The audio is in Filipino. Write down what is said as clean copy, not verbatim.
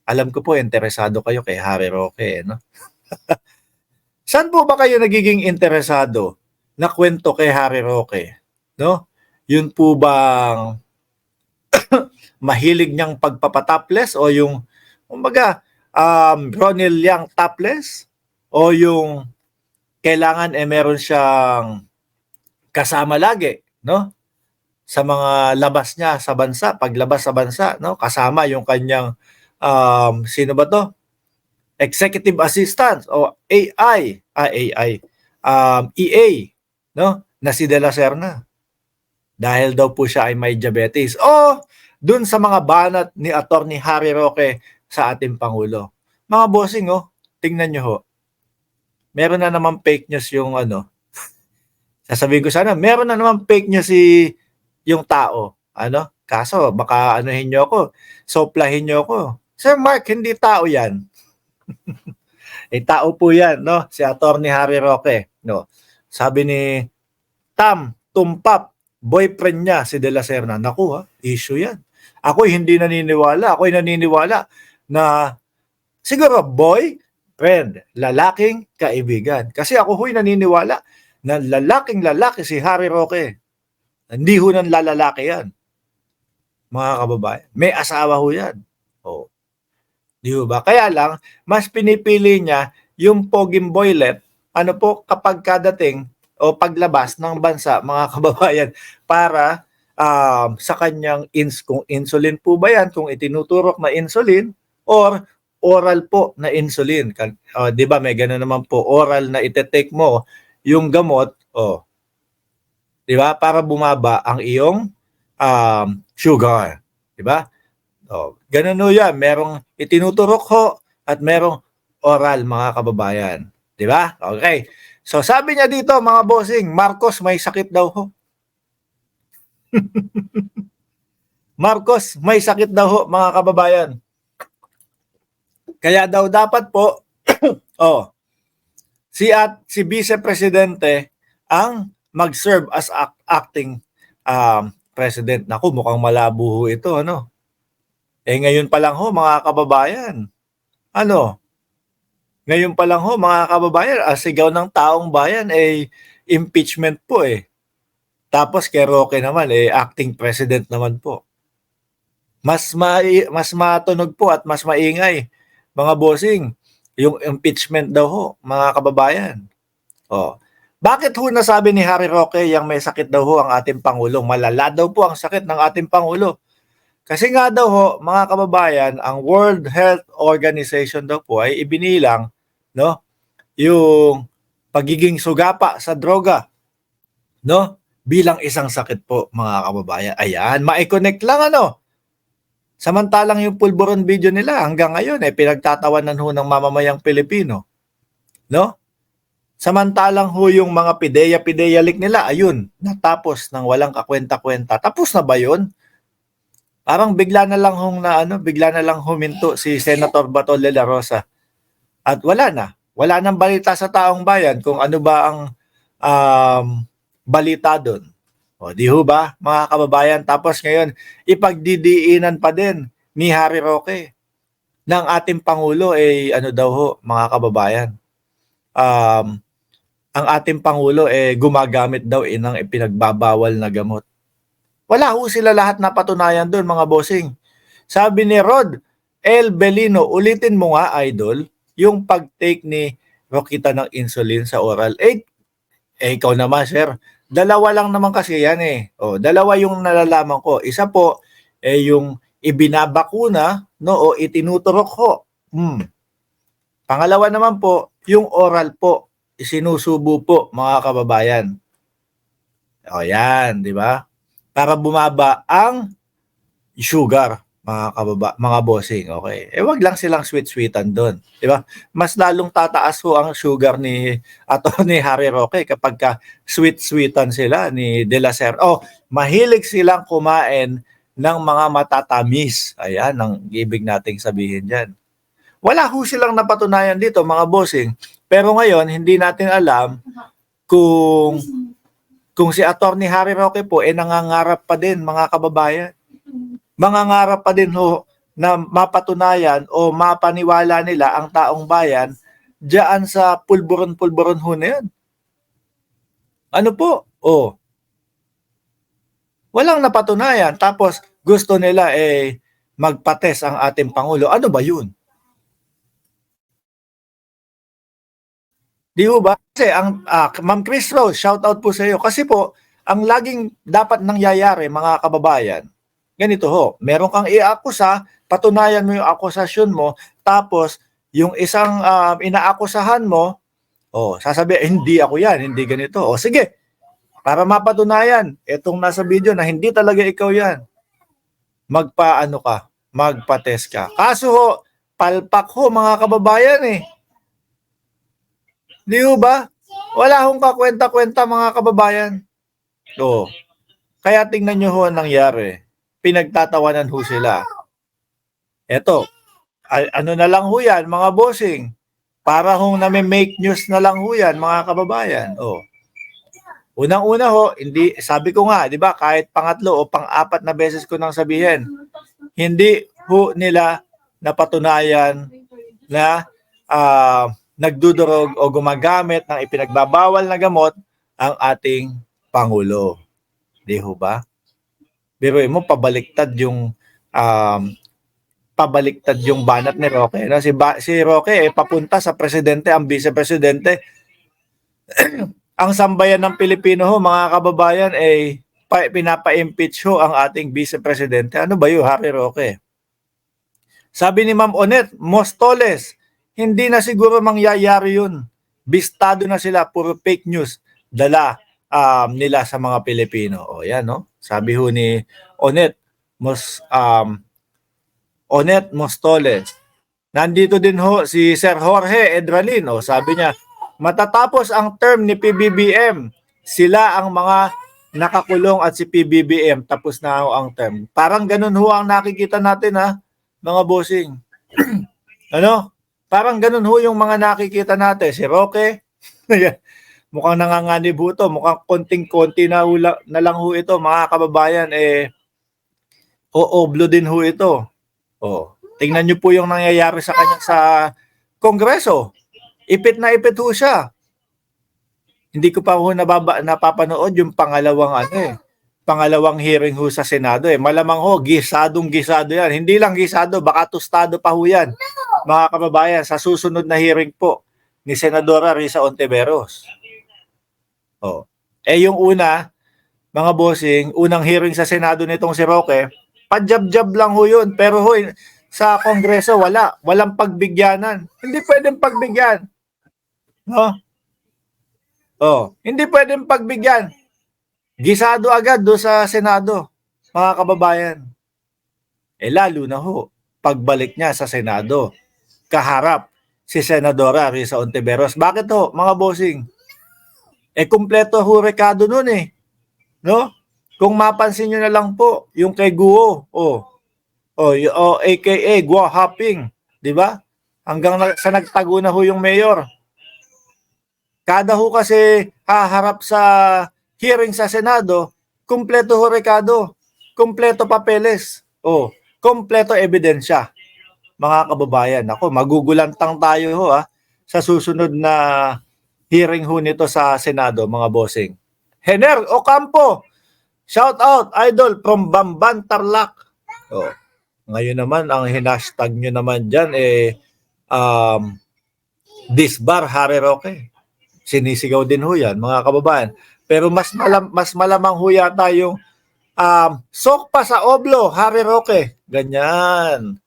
Alam ko po interesado kayo kay Harry Roque, no? Saan po ba kayo nagiging interesado na kwento kay Harry Roque, no? Yun po bang mahilig niyang pagpapatopless o yung kumbaga Ronil Yang topless o yung kailangan meron siyang kasama lagi, no? Sa mga labas niya sa bansa, paglabas sa bansa, no? Kasama yung kanyang sino ba to? Executive Assistant o AI, EA, no? Na si De La Serna. Dahil daw po siya ay may diabetes. O dun sa mga banat ni Attorney Harry Roque sa ating Pangulo. Mga bossing, tingnan nyo ho. Meron na naman fake news yung sasabihin ko sana, meron na naman fake news yung tao. Kaso baka anuhin nyo ako, soplahin nyo ako. Sir Mark, hindi tao yan. Tao po yan, no? Si Attorney Harry Roque, no? Sabi ni Tam Tumpap, boyfriend niya si De La Serna. Naku issue yan. Ako'y hindi naniniwala. Ako'y naniniwala na siguro boyfriend, lalaking kaibigan. Kasi ako ho'y naniniwala na lalaking lalaki si Harry Roque. Hindi ho ng lalalaki yan. Mga kababayan. May asawa ho yan. Oh. Di ba? Kaya lang, mas pinipili niya yung poging boylet, kapag kadating o paglabas ng bansa, mga kababayan, para sa kanyang kung insulin po ba yan, kung itinuturok na insulin, or oral po na insulin. Di ba, may gano'n naman po, oral na itetake mo yung gamot, di ba, para bumaba ang iyong sugar. Di ba? Ganun ho yan. Merong itinuturok ho at merong oral, mga kababayan. Di ba? Okay. So sabi niya dito, mga bossing, Marcos may sakit daw ho. Marcos may sakit daw ho, mga kababayan. Kaya daw dapat po, si Vice Presidente ang mag-serve as acting president. Naku, mukhang malabo ho ito, ngayon pa lang ho, mga kababayan. Ngayon pa lang ho, mga kababayan, sigaw ng taong bayan, impeachment po Tapos kay Roque naman, acting president naman po. Mas matunog po at mas maingay, mga bossing, yung impeachment daw ho, mga kababayan. Bakit ho nasabi ni Harry Roque yung may sakit daw ho ang ating Pangulo? Malala daw po ang sakit ng ating Pangulo. Kasi nga daw ho, mga kababayan, ang World Health Organization daw po ay ibinilang, yung pagiging sugapa sa droga, bilang isang sakit po, mga kababayan. Ayan, ma-connect lang Samantalang yung pulburon video nila hanggang ngayon pinagtatawanan ho ng mamamayang Pilipino. Samantalang ho yung mga pideya leak nila, ayun, natapos ng walang kakwenta-kwenta. Tapos na ba yun? Parang bigla na lang huminto si Senator Bato de la Rosa. At wala nang balita sa taong bayan kung ano ba ang balita doon. Di ho ba, mga kababayan? Tapos ngayon, ipagdidiinan pa din ni Harry Roque ng ating Pangulo daw ho, mga kababayan. Ang ating Pangulo gumagamit daw ng ipinagbabawal na gamot. Wala ho sila lahat na patunayan doon, mga bossing. Sabi ni Rod L. Belino, ulitin mo nga, idol, yung pag-take ni Roquita ng insulin sa oral. Ikaw naman, sir. Dalawa lang naman kasi yan dalawa yung nalalaman ko. Isa po, yung ibinabakuna, o itinuturok ho. Pangalawa naman po, yung oral po, isinusubo po, mga kababayan. Yan, di ba? Para bumaba ang sugar, mga bossing, okay. Wag lang silang sweet-sweetan doon, di ba? Mas lalong tataas ho ang sugar ni Atty. Harry Roque kapag ka sweet-sweetan sila ni De La Serna. Mahilig silang kumain ng mga matatamis. Ayan, ang ibig nating sabihin diyan. Wala ho silang napatunayan dito, mga bossing. Pero ngayon, hindi natin alam kung si Atty. Harry Roque po nangangarap pa din, mga kababayan. Mangangarap pa din ho na mapatunayan o mapaniwala nila ang taong bayan diyan sa pulburon-pulburon ho na yan. Ano po? Walang napatunayan. Tapos gusto nila magpates ang ating Pangulo. Ano ba yun? Di ba? Kasi Ma'am Chris Rose, shout out po sa iyo. Kasi po, ang laging dapat nangyayari mga kababayan, ganito ho, meron kang i-akusa, patunayan mo yung akusasyon mo, tapos yung isang inaakusahan mo, sasabihin, hindi ako yan, hindi ganito. Sige, para mapatunayan, itong nasa video na hindi talaga ikaw yan, magpa-test ka. Kaso ho, palpak ho mga kababayan Di ba? Wala hong kakwenta-kwenta mga kababayan. Kaya tingnan nyo ho ang nangyari. Pinagtatawanan ho sila. Eto, ano na lang ho yan, mga bossing. Para hong nami-make news na lang ho yan, mga kababayan. Unang-una ho, hindi, sabi ko nga, di ba, kahit pangatlo o pang-apat na beses ko nang sabihin, hindi ho nila napatunayan na nagdudurog o gumagamit ng ipinagbabawal na gamot ang ating Pangulo. Di ho ba? Biruin mo, pabaliktad yung banat ni Roque. No? Si Roque papunta sa presidente, ang vice-presidente. Ang sambayan ng Pilipino ho, mga kababayan, pinapa-impeach ho ang ating vice-presidente. Ano ba yun, Harry Roque? Sabi ni Ma'am Onet Mostoles, hindi na siguro mangyayari yun. Bistado na sila, puro fake news dala nila sa mga Pilipino. Yan, no? Sabi ho ni Onet Mostoles. Nandito din ho si Sir Jorge Edralin. Sabi niya, matatapos ang term ni PBBM, sila ang mga nakakulong at si PBBM tapos na ho ang term. Parang ganun ho ang nakikita natin mga bossing. Ano? Parang ganun ho yung mga nakikita natin. Si Roque, mukhang nanganganib ho ito. Mukhang konting-konti na lang ho ito. Mga kababayan, ooblo din ho ito. Tingnan nyo po yung nangyayari sa kanya sa Kongreso. Ipit na ipit ho siya. Hindi ko pa ho napapanood yung pangalawang hearing ho sa Senado. Malamang ho, gisadong-gisado yan. Hindi lang gisado, baka tostado pa ho yan. Mga kababayan, sa susunod na hearing po ni Senadora Risa Ontiveros. Yung una, mga bossing, unang hearing sa Senado nitong si Roque, pajab-jab lang ho yun. Pero ho, sa Kongreso, walang pagbigyanan. Hindi pwedeng pagbigyan. No? Hindi pwedeng pagbigyan. Gisado agad do sa Senado, mga kababayan. Lalo na ho, pagbalik niya sa Senado, kaharap si Senadora Risa Ontiveros. Bakit ho, mga bossing? Kumpleto ho rekado nun No? Kung mapansin nyo na lang po, yung kay Guo, aka Guo Hopping, di ba? Hanggang sa nagtago na ho yung mayor. Kada ho kasi haharap sa hearing sa Senado, kumpleto ho rekado, kumpleto papeles, kumpleto ebidensya. Mga kababayan, magugulantang tayo ho sa susunod na hearing ho nito sa Senado, mga bossing. Hener Ocampo, shout out, idol, from Bamban, Tarlac. Ngayon naman, ang hinashtag nyo naman dyan, disbar Harry Roque. Sinisigaw din ho yan, mga kababayan. Pero mas malamang ho yata yung sok pa sa oblo, Harry Roque. Ganyan.